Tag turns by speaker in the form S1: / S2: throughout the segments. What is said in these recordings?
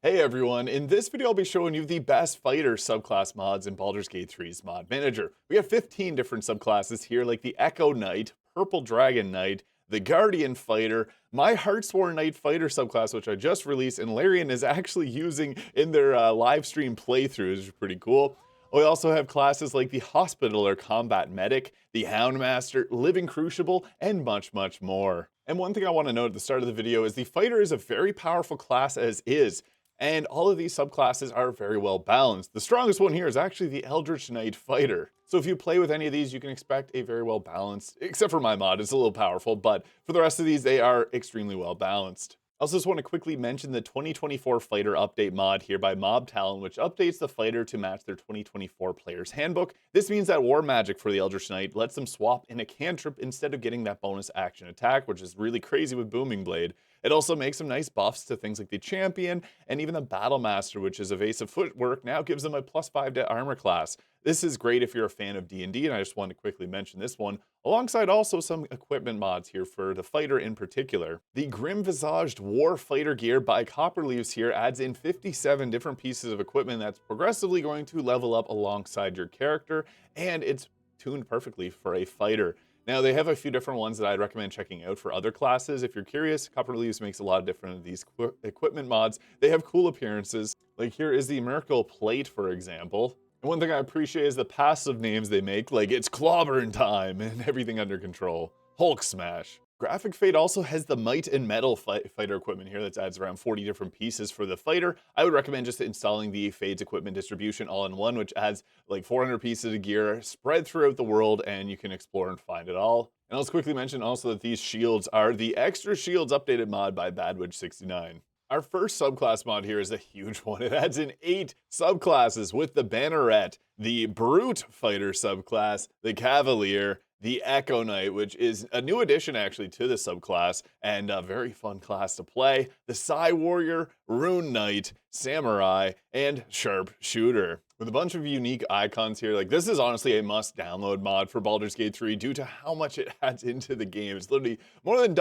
S1: Hey everyone, in this video I'll be showing you the best fighter subclass mods in Baldur's Gate 3's mod manager. We have 15 different subclasses here like the Echo Knight, Purple Dragon Knight, the Guardian Fighter, my Heartsworn Knight Fighter subclass which I just released and Larian is actually using in their live stream playthroughs, which is pretty cool. We also have classes like the Hospital or Combat Medic, the Houndmaster, Living Crucible, and much more. And one thing I want to note at the start of the video is the Fighter is a very powerful class as is. And all of these subclasses are very well balanced. The strongest one here is actually the Eldritch Knight Fighter. So if you play with any of these, you can expect a very well balanced, except for my mod, it's a little powerful, but for the rest of these, they are extremely well balanced. I also just want to quickly mention the 2024 Fighter Update mod here by Mob Talon, which updates the fighter to match their 2024 Player's Handbook. This means that War Magic for the Eldritch Knight lets them swap in a cantrip instead of getting that bonus action attack, which is really crazy with Booming Blade. It also makes some nice buffs to things like the Champion, and even the Battle Master, which is evasive footwork, now gives them a +5 to armor class. This is great if you're a fan of D&D, and I just wanted to quickly mention this one, alongside also some equipment mods here for the fighter in particular. The Grim Visag'd War Fighter gear by Copperleaves here adds in 57 different pieces of equipment that's progressively going to level up alongside your character, and it's tuned perfectly for a fighter. Now, they have a few different ones that I'd recommend checking out for other classes. If you're curious, Copperleaves makes a lot of different of these equipment mods. They have cool appearances. Like here is the Miracle Plate, for example. And one thing I appreciate is the passive names they make, like it's clobbering time and everything under control. Hulk Smash. Graphic Fade also has the Might and Metal fighter equipment here that adds around 40 different pieces for the fighter. I would recommend just installing the Fade's equipment distribution all in one, which adds like 400 pieces of gear spread throughout the world, and you can explore and find it all. And let's quickly mention also that these shields are the Extra Shields updated mod by Badwidge69. Our first subclass mod here is a huge one. It adds in 8 subclasses with the Banneret, the Brute Fighter subclass, the Cavalier, the Echo Knight, which is a new addition actually to the subclass and a very fun class to play, the Psi Warrior, Rune Knight, Samurai, and Sharpshooter. With a bunch of unique icons here, like this is honestly a must download mod for Baldur's Gate 3 due to how much it adds into the game. It's literally more than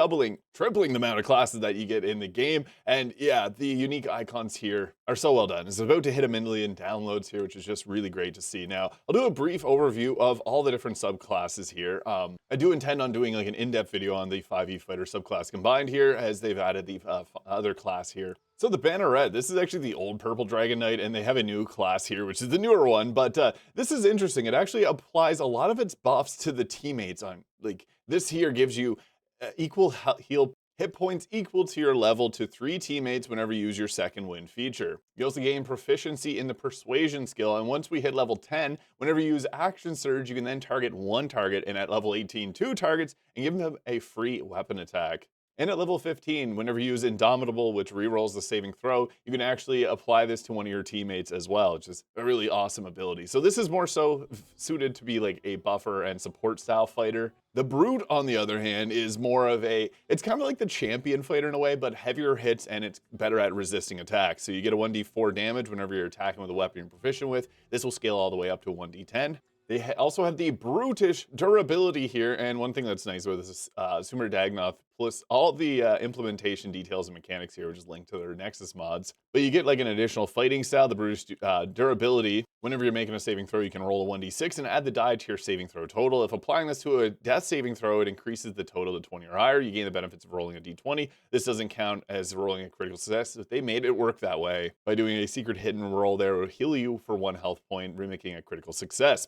S1: tripling the amount of classes that you get in the game. And yeah, the unique icons here are so well done. It's about to hit 1 million downloads here, which is just really great to see. Now, I'll do a brief overview of all the different subclasses here. I do intend on doing like an in-depth video on the 5e fighter subclass combined here as they've added the other class here. So the Banneret, this is actually the old Purple Dragon Knight, and they have a new class here, which is the newer one, but this is interesting. It actually applies a lot of its buffs to the teammates. On like this here gives you equal heal hit points equal to your level to 3 teammates whenever you use your second wind feature. You also gain proficiency in the Persuasion skill, and once we hit level 10, whenever you use Action Surge, you can then target 1 target, and at level 18, 2 targets, and give them a free weapon attack. And at level 15, whenever you use Indomitable, which rerolls the saving throw, you can actually apply this to one of your teammates as well, which is a really awesome ability. So this is more so suited to be like a buffer and support style fighter. The Brute, on the other hand, is more of it's kind of like the Champion fighter in a way, but heavier hits and it's better at resisting attacks. So you get a 1d4 damage whenever you're attacking with a weapon you're proficient with. This will scale all the way up to 1d10. They also have the brutish durability here, and one thing that's nice about this is Sumer Dagnoth, plus all the implementation details and mechanics here, which is linked to their Nexus mods. But you get like an additional fighting style, the brutish durability. Whenever you're making a saving throw, you can roll a 1d6 and add the die to your saving throw total. If applying this to a death saving throw, it increases the total to 20 or higher. You gain the benefits of rolling a d20. This doesn't count as rolling a critical success. If they made it work that way by doing a secret hidden roll there, it will heal you for 1 health point, remaking a critical success.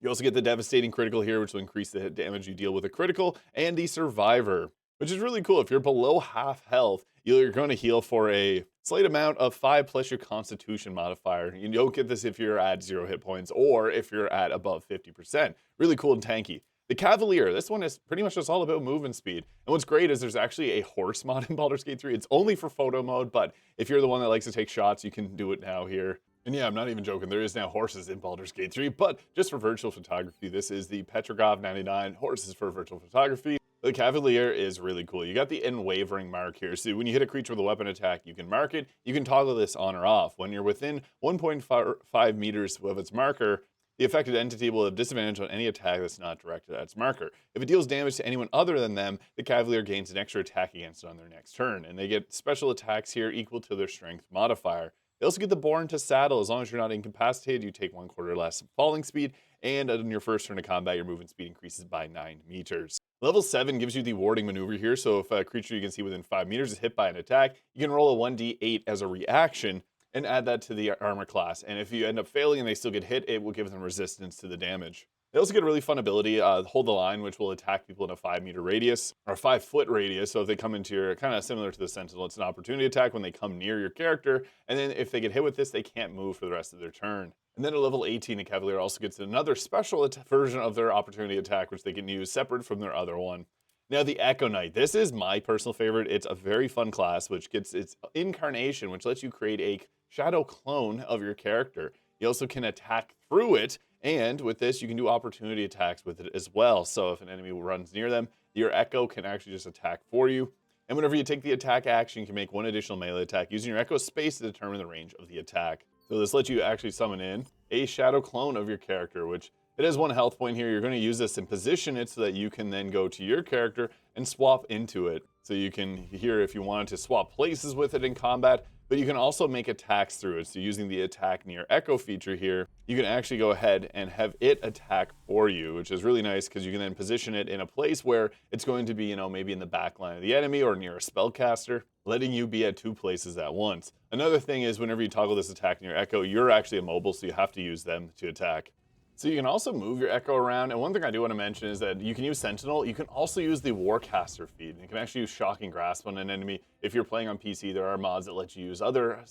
S1: You also get the devastating critical here, which will increase the hit damage you deal with a critical, and the survivor, which is really cool. If you're below half health, you're going to heal for a slight amount of 5 plus your constitution modifier. You don't get this if you're at 0 hit points or if you're at above 50%. Really cool and tanky. The Cavalier, this one is pretty much just all about movement speed. And what's great is there's actually a horse mod in Baldur's Gate 3. It's only for photo mode, but if you're the one that likes to take shots, you can do it now here. And yeah, I'm not even joking, there is now horses in Baldur's Gate 3, but just for virtual photography, this is the Petrogov 99, horses for virtual photography. The Cavalier is really cool. You got the unwavering mark here. So when you hit a creature with a weapon attack, you can mark it. You can toggle this on or off. When you're within 1.5 meters of its marker, The affected entity will have disadvantage on any attack that's not directed at its marker. If it deals damage to anyone other than them, the Cavalier gains an extra attack against it on their next turn, and they get special attacks here equal to their strength modifier. They also get the Born to Saddle. As long as you're not incapacitated, you take 1/4 less falling speed, and on your first turn of combat, your movement speed increases by 9 meters. Level 7 gives you the warding maneuver here, so if a creature you can see within 5 meters is hit by an attack, you can roll a 1d8 as a reaction, and add that to the armor class. And if you end up failing and they still get hit, it will give them resistance to the damage. They also get a really fun ability, Hold the Line, which will attack people in a 5-meter radius, or a 5-foot radius. So if they come into your, kind of similar to the Sentinel, it's an opportunity attack when they come near your character. And then if they get hit with this, they can't move for the rest of their turn. And then at level 18, the Cavalier also gets another special version of their opportunity attack, which they can use separate from their other one. Now, the Echo Knight. This is my personal favorite. It's a very fun class, which gets its incarnation, which lets you create a shadow clone of your character. You also can attack through it, and with this, you can do opportunity attacks with it as well. So if an enemy runs near them, your Echo can actually just attack for you. And whenever you take the attack action, you can make one additional melee attack using your Echo space to determine the range of the attack. So this lets you actually summon in a shadow clone of your character, which it has 1 health point here. You're going to use this and position it so that you can then go to your character and swap into it. So you can, here, if you wanted to swap places with it in combat, but you can also make attacks through it. So using the attack near Echo feature here, you can actually go ahead and have it attack for you, which is really nice because you can then position it in a place where it's going to be, you know, maybe in the back line of the enemy or near a spellcaster, letting you be at 2 places at once. Another thing is whenever you toggle this attack near Echo, you're actually immobile, so you have to use them to attack. So you can also move your Echo around, and one thing I do want to mention is that you can use Sentinel. You can also use the Warcaster feed. You can actually use Shocking Grasp on an enemy. If you're playing on PC, there are mods that let you use other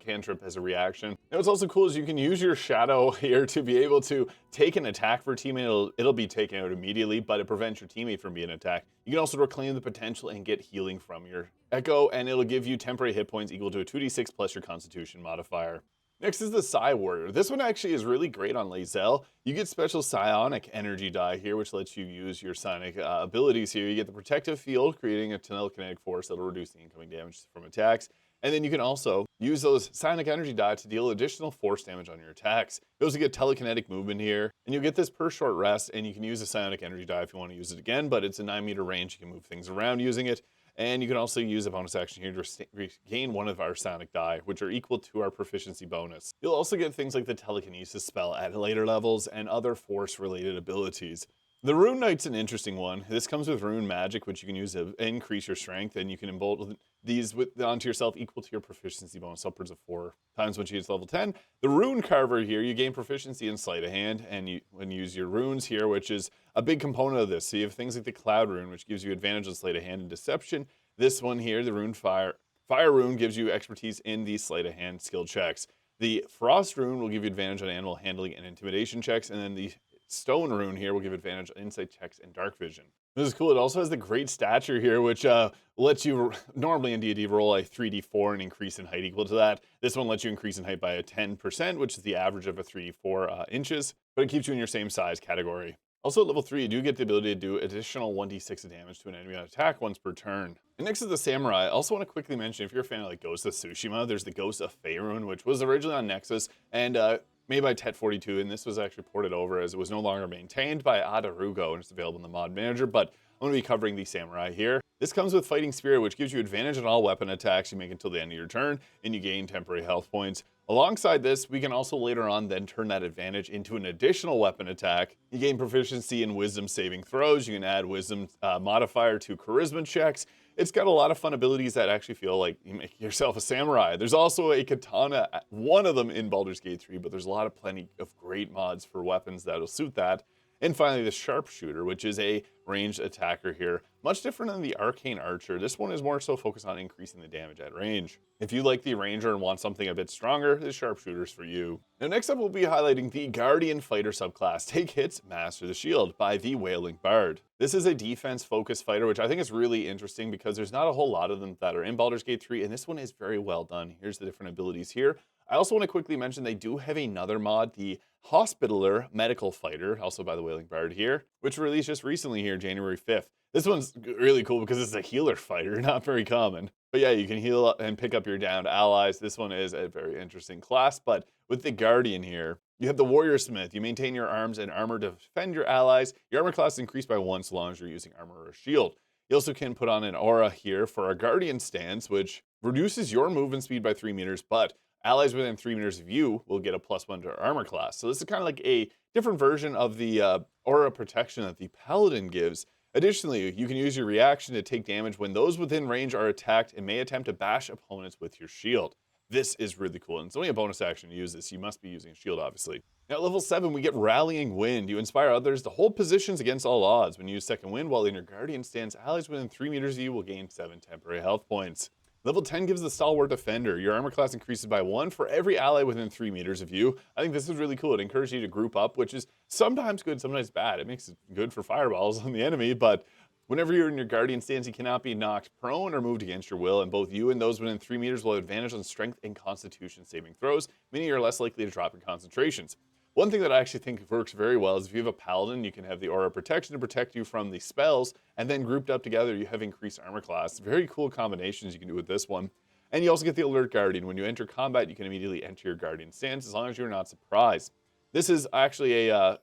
S1: cantrip as a reaction. And what's also cool is you can use your Shadow here to be able to take an attack for a teammate. It'll be taken out immediately, but it prevents your teammate from being attacked. You can also reclaim the potential and get healing from your Echo, and it'll give you temporary hit points equal to a 2d6 plus your Constitution modifier. Next is the Psi Warrior. This one actually is really great on Lae'zel. You get special psionic energy die here, which lets you use your psionic abilities here. You get the protective field, creating a telekinetic force that will reduce the incoming damage from attacks. And then you can also use those psionic energy die to deal additional force damage on your attacks. You also get telekinetic movement here, and you'll get this per short rest, and you can use a psionic energy die if you want to use it again, but it's a 9-meter range. You can move things around using it. And you can also use a bonus action here to regain one of our psionic die, which are equal to our proficiency bonus. You'll also get things like the telekinesis spell at later levels and other force-related abilities. The Rune Knight's an interesting one. This comes with Rune Magic, which you can use to increase your strength, and you can embold these onto yourself equal to your proficiency bonus, upwards of 4 times when you get to level 10. The Rune Carver here, you gain proficiency in Sleight of Hand, and when you use your runes here, which is a big component of this. So you have things like the Cloud Rune, which gives you advantage on Sleight of Hand and Deception. This one here, the Rune Fire Rune, gives you expertise in the Sleight of Hand skill checks. The Frost Rune will give you advantage on animal handling and intimidation checks, and then the Stone Rune here will give advantage on insight checks and dark vision. This is cool. It also has the Great Stature here, which lets you normally in D&D roll a 3d4 and increase in height equal to that. This one lets you increase in height by a 10%, which is the average of a 3d4 inches, but it keeps you in your same size category. Also at level 3, you do get the ability to do additional 1d6 of damage to an enemy on attack once per turn. And next is the Samurai. I also want to quickly mention, if you're a fan of like Ghost of Tsushima, there's the Ghost of Faerun, which was originally on Nexus and made by Tet42, and this was actually ported over as it was no longer maintained by Adarugo, and it's available in the mod manager, but I'm going to be covering the Samurai here. This comes with Fighting Spirit, which gives you advantage on all weapon attacks you make until the end of your turn, and you gain temporary health points. Alongside this, we can also later on then turn that advantage into an additional weapon attack. You gain proficiency in Wisdom saving throws. You can add Wisdom modifier to Charisma checks. It's got a lot of fun abilities that actually feel like you make yourself a samurai. There's also a katana, one of them in Baldur's Gate 3, but there's plenty of great mods for weapons that'll suit that. And finally, the Sharpshooter, which is a ranged attacker here. Much different than the Arcane Archer. This one is more so focused on increasing the damage at range. If you like the Ranger and want something a bit stronger, the Sharpshooter's for you. Now next up, we'll be highlighting the Guardian Fighter subclass. Take hits, master the shield, by the Wailing Bard. This is a defense-focused fighter, which I think is really interesting because there's not a whole lot of them that are in Baldur's Gate 3, and this one is very well done. Here's the different abilities here. I also want to quickly mention they do have another mod, the Hospitaller Medical Fighter, also by the Wailing Bard here, which released just recently here, January 5th. This one's really cool because it's a healer fighter, not very common. But yeah, you can heal up and pick up your downed allies. This one is a very interesting class, but with the Guardian here, you have the Warrior Smith. You maintain your arms and armor to defend your allies. Your armor class is increased by 1 so long as you're using armor or a shield. You also can put on an aura here for a Guardian stance, which reduces your movement speed by 3 meters, but allies within 3 meters of you will get a +1 to armor class. So this is kind of like a different version of the aura protection that the Paladin gives. Additionally, you can use your reaction to take damage when those within range are attacked and may attempt to bash opponents with your shield. This is really cool, and it's only a bonus action to use this. You must be using a shield, obviously. Now, at level 7, we get Rallying Wind. You inspire others to hold positions against all odds. When you use Second Wind while in your Guardian stance, allies within 3 meters of you will gain 7 temporary health points. Level 10 gives the Stalwart Defender. Your armor class increases by 1 for every ally within 3 meters of you. I think this is really cool. It encourages you to group up, which is sometimes good, sometimes bad. It makes it good for fireballs on the enemy, but whenever you're in your Guardian stance, you cannot be knocked prone or moved against your will, and both you and those within 3 meters will have advantage on strength and constitution saving throws, meaning you're less likely to drop your concentrations. One thing that I actually think works very well is if you have a Paladin, you can have the Aura Protection to protect you from the spells, and then grouped up together, you have increased armor class. Very cool combinations you can do with this one. And you also get the Alert Guardian. When you enter combat, you can immediately enter your Guardian stance as long as you're not surprised. This is actually a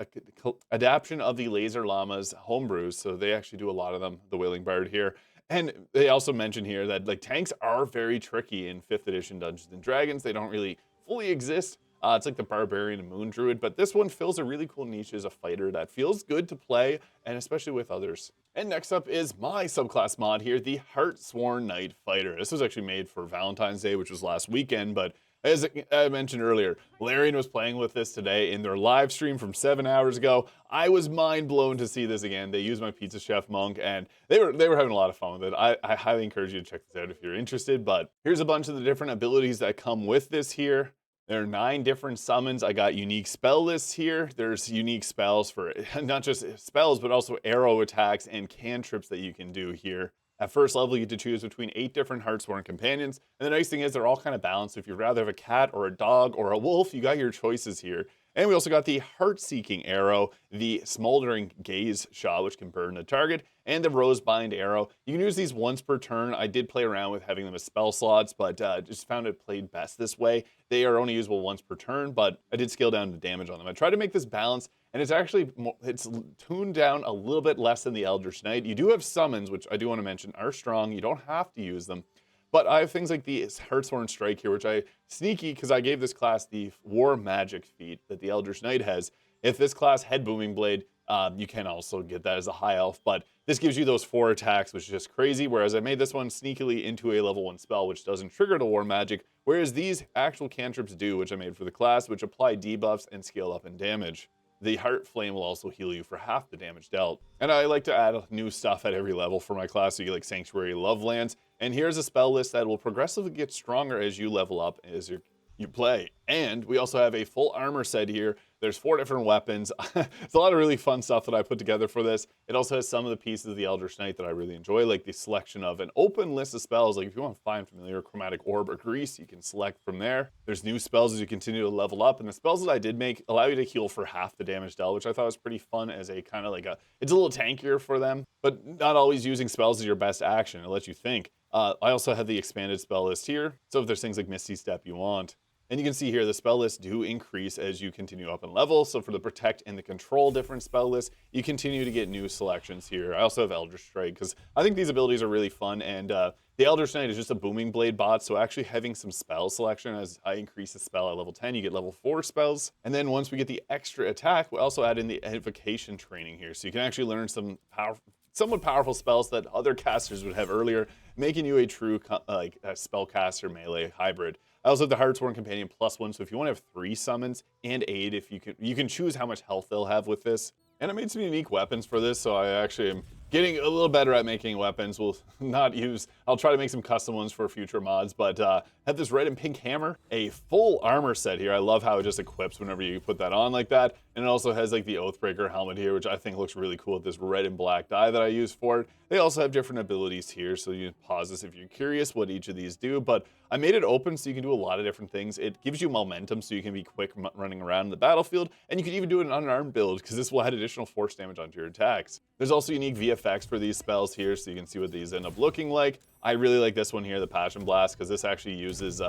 S1: adaptation of the Laser Llama's homebrews, so they actually do a lot of them, the Wailing Bard here. And they also mention here that like tanks are very tricky in 5th edition Dungeons & Dragons. They don't really fully exist. It's like the Barbarian and Moon Druid, but this one fills a really cool niche as a fighter that feels good to play, and especially with others. And next up is my subclass mod here, the Heartsworn Knight Fighter. This was actually made for Valentine's Day, which was last weekend, but as I mentioned earlier, Larian was playing with this today in their live stream from 7 hours ago. I was mind blown to see this again. They used my Pizza Chef Monk, and they were having a lot of fun with it. I highly encourage you to check this out if you're interested, but here's a bunch of the different abilities that come with this here. There are 9 different summons. I got unique spell lists here. There's unique spells for not just spells, but also arrow attacks and cantrips that you can do here. At first level, you get to choose between 8 different Heartsworn companions. And the nice thing is they're all kind of balanced. So if you'd rather have a cat or a dog or a wolf, you got your choices here. And we also got the Heart-Seeking Arrow, the Smoldering Gaze Shot, which can burn the target, and the Rosebind Arrow. You can use these once per turn. I did play around with having them as spell slots, but just found it played best this way. They are only usable once per turn, but I did scale down the damage on them. I tried to make this balance, and it's actually it's tuned down a little bit less than the Eldritch Knight. You do have summons, which I do want to mention are strong. You don't have to use them. But I have things like the Heartsworn Strike here, which I sneaky because I gave this class the War Magic feat that the Eldritch Knight has. If this class had Booming Blade, you can also get that as a high elf, but this gives you those 4 attacks, which is just crazy, whereas I made this one sneakily into a level 1 spell, which doesn't trigger the War Magic, whereas these actual cantrips do, which I made for the class, which apply debuffs and scale up in damage. The Heart Flame will also heal you for half the damage dealt. And I like to add new stuff at every level for my class, so you get like Sanctuary Lovelands. And here's a spell list that will progressively get stronger as you level up as you play. And we also have a full armor set here. There's 4 different weapons. It's a lot of really fun stuff that I put together for this. It also has some of the pieces of the Eldritch Knight that I really enjoy, like the selection of an open list of spells. Like if you want to find familiar Chromatic Orb or Grease, you can select from there. There's new spells as you continue to level up, and the spells that I did make allow you to heal for half the damage dealt, which I thought was pretty fun as a kind of like it's a little tankier for them, but not always using spells as your best action. It lets you think. I also have the expanded spell list here, so if there's things like Misty Step you want. And you can see here the spell lists do increase as you continue up in level. So for the Protect and the Control different spell lists, you continue to get new selections here. I also have Eldritch Strike because I think these abilities are really fun. And the Eldritch Knight is just a Booming Blade bot. So actually having some spell selection as I increase the spell at level 10, you get level 4 spells. And then once we get the extra attack, we also add in the Invocation training here. So you can actually learn some somewhat powerful spells that other casters would have earlier, making you a true spellcaster melee hybrid. I also have the Heartsworn Companion +1, so if you want to have 3 summons and aid, if you can choose how much health they'll have with this. And I made some unique weapons for this, so I actually am getting a little better at making weapons. I'll try to make some custom ones for future mods, but have this red and pink hammer, a full armor set here. I love how it just equips whenever you put that on like that. And it also has like the Oathbreaker helmet here, which I think looks really cool with this red and black dye that I use for it. They also have different abilities here, so you can pause this if you're curious what each of these do, but I made it open so you can do a lot of different things. It gives you momentum so you can be quick running around in the battlefield, and you can even do an unarmed build because this will add additional force damage onto your attacks. There's also unique VFX for these spells here, so you can see what these end up looking like. I really like this one here, the Passion Blast, because this actually uses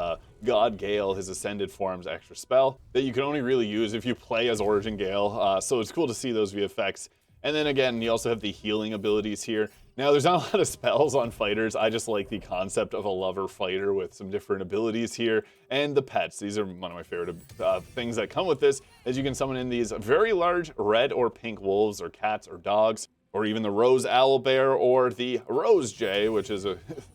S1: God Gale, his Ascended Form's extra spell that you can only really use if you play as Origin Gale. So it's cool to see those VFX. And then again, you also have the healing abilities here. Now, there's not a lot of spells on fighters. I just like the concept of a lover fighter with some different abilities here. And the pets. These are one of my favorite things that come with this, as you can summon in these very large red or pink wolves or cats or dogs, or even the Rose Owlbear or the Rose Jay, which is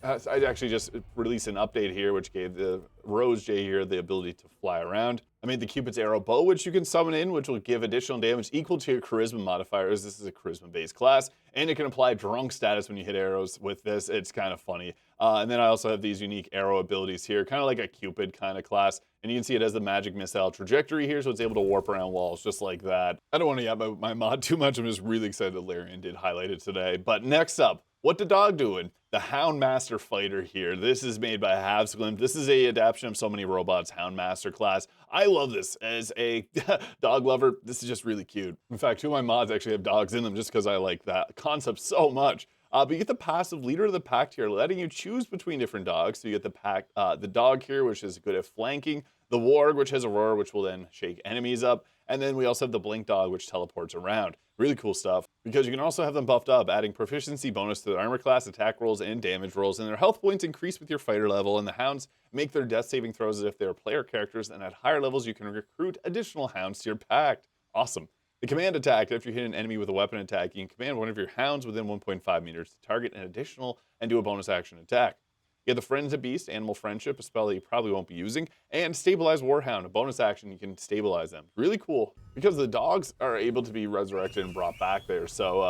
S1: I actually just released an update here, which gave the Rose Jay here the ability to fly around. I made the Cupid's Arrow Bow, which you can summon in, which will give additional damage equal to your Charisma modifier, as this is a Charisma-based class, and it can apply Drunk status when you hit arrows with this. It's kind of funny. And then I also have these unique arrow abilities here, kind of like a Cupid kind of class, and you can see it has the magic missile trajectory here, so it's able to warp around walls just like that. I don't want to yap my mod too much. I'm just really excited that Larian did highlight it today. But next up, what the dog doing? The Houndmaster Fighter here. This is made by Havsglint. This is a adaptation of So Many Robots Houndmaster class. I love this as a dog lover. This is just really cute. In fact, two of my mods actually have dogs in them just because I like that concept so much. But you get the passive Leader of the Pack here, letting you choose between different dogs. So you get the dog here, which is good at flanking, the Warg, which has a roar, which will then shake enemies up, and then we also have the Blink Dog, which teleports around. Really cool stuff, because you can also have them buffed up, adding proficiency bonus to their armor class, attack rolls, and damage rolls, and their health points increase with your fighter level, and the Hounds make their death saving throws as if they are player characters, and at higher levels you can recruit additional Hounds to your pack. Awesome. The command attack, after you hit an enemy with a weapon attack, you can command one of your Hounds within 1.5 meters to target an additional and do a bonus action attack. You get the Friends of Beast, Animal Friendship, a spell that you probably won't be using, and Stabilize Warhound, a bonus action you can stabilize them. Really cool, because the dogs are able to be resurrected and brought back there, so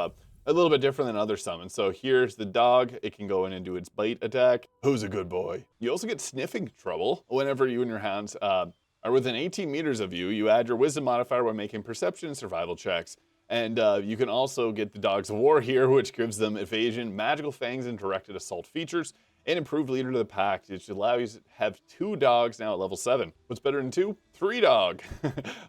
S1: a little bit different than other summons. So here's the dog. It can go in and do its bite attack. Who's a good boy? You also get Sniffing Trouble. Whenever you and your Hounds are within 18 meters of you, you add your Wisdom modifier when making perception and survival checks. And you can also get the Dogs of War here, which gives them evasion, magical fangs, and directed assault features, and improved Leader to the Pack, which allows you to have 2 dogs now at level 7. What's better than 2? 3 dog.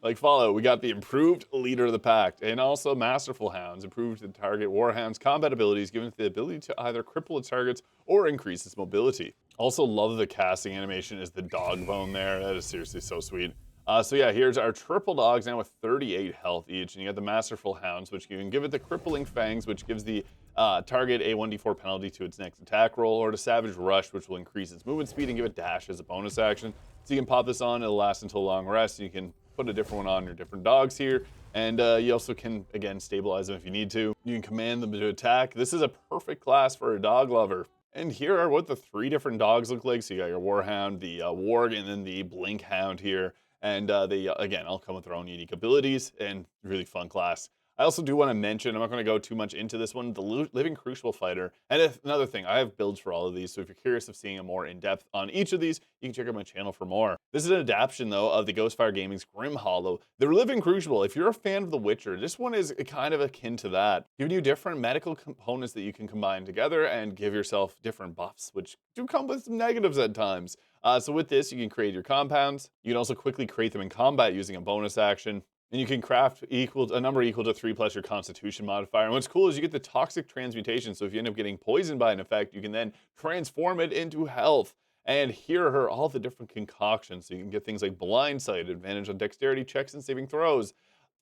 S1: Like Fallout, we got the improved Leader of the Pack, and also Masterful Hounds, improved the target Warhound's combat abilities, giving it the ability to either cripple its targets or increase its mobility. Also love the casting animation is the dog bone there. That is seriously so sweet. So yeah, here's our triple dogs now with 38 health each, and you got the Masterful Hounds, which you can give it the Crippling Fangs, which gives the target a 1d4 penalty to its next attack roll, or to Savage Rush, which will increase its movement speed and give it dash as a bonus action. So you can pop this on, it'll last until long rest. You can put a different one on your different dogs here, and you also can, again, stabilize them if you need to. You can command them to attack. This is a perfect class for a dog lover. And here are what the 3 different dogs look like. So you got your Warhound, the Warg, and then the Blink Hound here. And they, again, all come with their own unique abilities and really fun class. I also do want to mention, I'm not going to go too much into this one, the Living Crucible Fighter. And another thing, I have builds for all of these, so if you're curious of seeing a more in-depth on each of these, you can check out my channel for more. This is an adaptation, though, of the Ghostfire Gaming's Grim Hollow. The Living Crucible, if you're a fan of The Witcher, this one is kind of akin to that, giving you different medical components that you can combine together and give yourself different buffs, which do come with some negatives at times. So with this, you can create your compounds. You can also quickly create them in combat using a bonus action. And you can craft a number equal to 3 plus your Constitution modifier. And what's cool is you get the Toxic Transmutation. So if you end up getting poisoned by an effect, you can then transform it into health. And here are all the different concoctions. So you can get things like Blind Sight, advantage on dexterity checks and saving throws,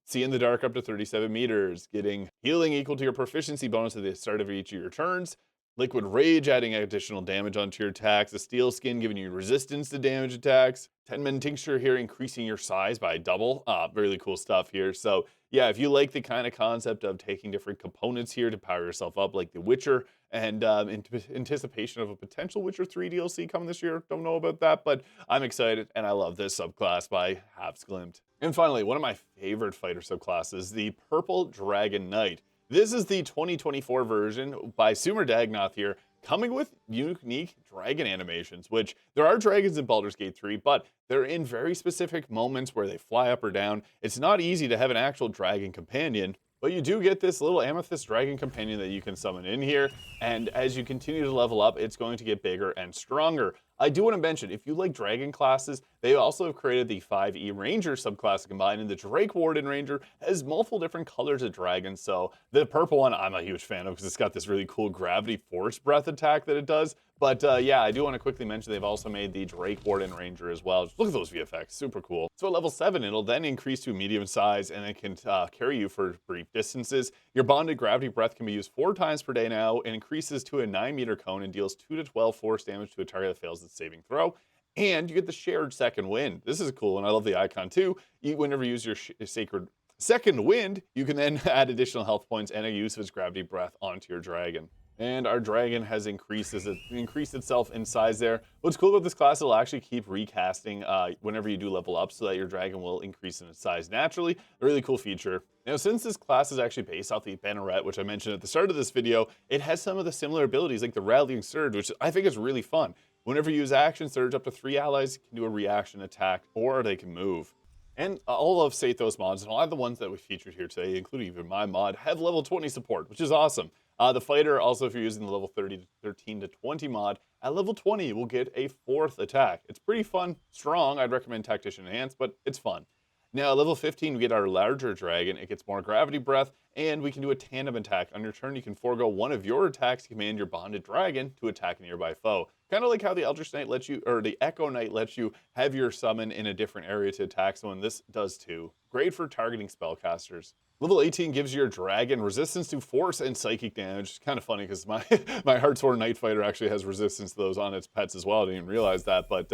S1: See in the Dark up to 37 meters, getting healing equal to your proficiency bonus at the start of each of your turns, Liquid Rage adding additional damage onto your attacks, a Steel Skin giving you resistance to damage attacks, 10-Man Tincture here increasing your size by double. Really cool stuff here. So yeah, if you like the kind of concept of taking different components here to power yourself up like The Witcher, and in anticipation of a potential Witcher 3 DLC coming this year, don't know about that, but I'm excited and I love this subclass by Havsglint. And finally, one of my favorite fighter subclasses, the Purple Dragon Knight. This is the 2024 version by Sumer Dagnoth here, coming with unique dragon animations, which there are dragons in Baldur's Gate 3, but they're in very specific moments where they fly up or down. It's not easy to have an actual dragon companion, but you do get this little amethyst dragon companion that you can summon in here, and as you continue to level up, it's going to get bigger and stronger. I do want to mention, if you like dragon classes, They also have created the 5e Ranger subclass combined, and the Drake Warden Ranger has multiple different colors of dragons. So the purple one I'm a huge fan of because it's got this really cool gravity force breath attack that it does. But yeah, I do want to quickly mention they've also made the Drake Warden Ranger as well. Just look at those VFX, super cool. So at level 7, it'll then increase to medium size, and it can carry you for brief distances. Your bonded gravity breath can be used 4 times per day now, and increases to a 9-meter cone and deals 2 to 12 force damage to a target that fails its saving throw. And you get the shared second wind. This is cool, and I love the icon too. Whenever you use your sacred second wind, you can then add additional health points and a use of its gravity breath onto your dragon. And our dragon has increased itself in size there. What's cool about this class, it'll actually keep recasting whenever you do level up so that your dragon will increase in its size naturally. A really cool feature. Now, since this class is actually based off the Banneret, which I mentioned at the start of this video, it has some of the similar abilities like the Rallying Surge, which I think is really fun. Whenever you use Action Surge, up to 3 allies can do a reaction attack, or they can move. And all of Satho's mods, and a lot of the ones that we featured here today, including even my mod, have level 20 support, which is awesome. The fighter, also if you're using the level 13 to 20 mod, at level 20 you will get a 4th attack. It's pretty fun, strong. I'd recommend Tactician Enhanced, but it's fun. Now at level 15 we get our larger dragon. It gets more gravity breath, and we can do a tandem attack. On your turn you can forego one of your attacks to command your bonded dragon to attack a nearby foe. Kind of like how the Eldritch Knight lets you, or the Echo Knight lets you have your summon in a different area to attack someone. This does too. Great for targeting spellcasters. Level 18 gives your dragon resistance to force and psychic damage. It's kind of funny because my Heartsworn Knight fighter actually has resistance to those on its pets as well. I didn't even realize that, but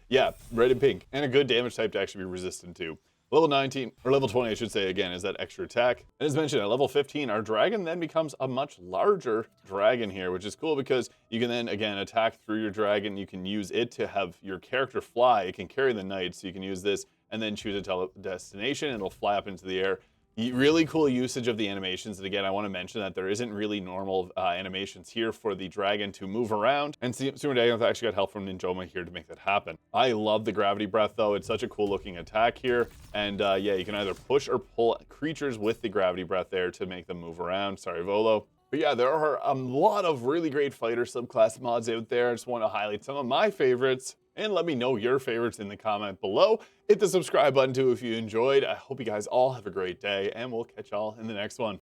S1: yeah, red and pink, and a good damage type to actually be resistant to. Level 19, or level 20 I should say again, is that extra attack. And as mentioned, at level 15, our dragon then becomes a much larger dragon here, which is cool because you can then, again, attack through your dragon. You can use it to have your character fly. It can carry the knight, so you can use this and then choose a destination, and it'll fly up into the air. Really cool usage of the animations. And again, I want to mention that there isn't really normal animations here for the dragon to move around. And Sumo Dragon actually got help from Ninjoma here to make that happen. I love the gravity breath though. It's such a cool looking attack here. And yeah, you can either push or pull creatures with the gravity breath there to make them move around. Sorry, Volo. But yeah, there are a lot of really great fighter subclass mods out there. I just want to highlight some of my favorites. And let me know your favorites in the comment below. Hit the subscribe button too if you enjoyed. I hope you guys all have a great day, and we'll catch y'all in the next one.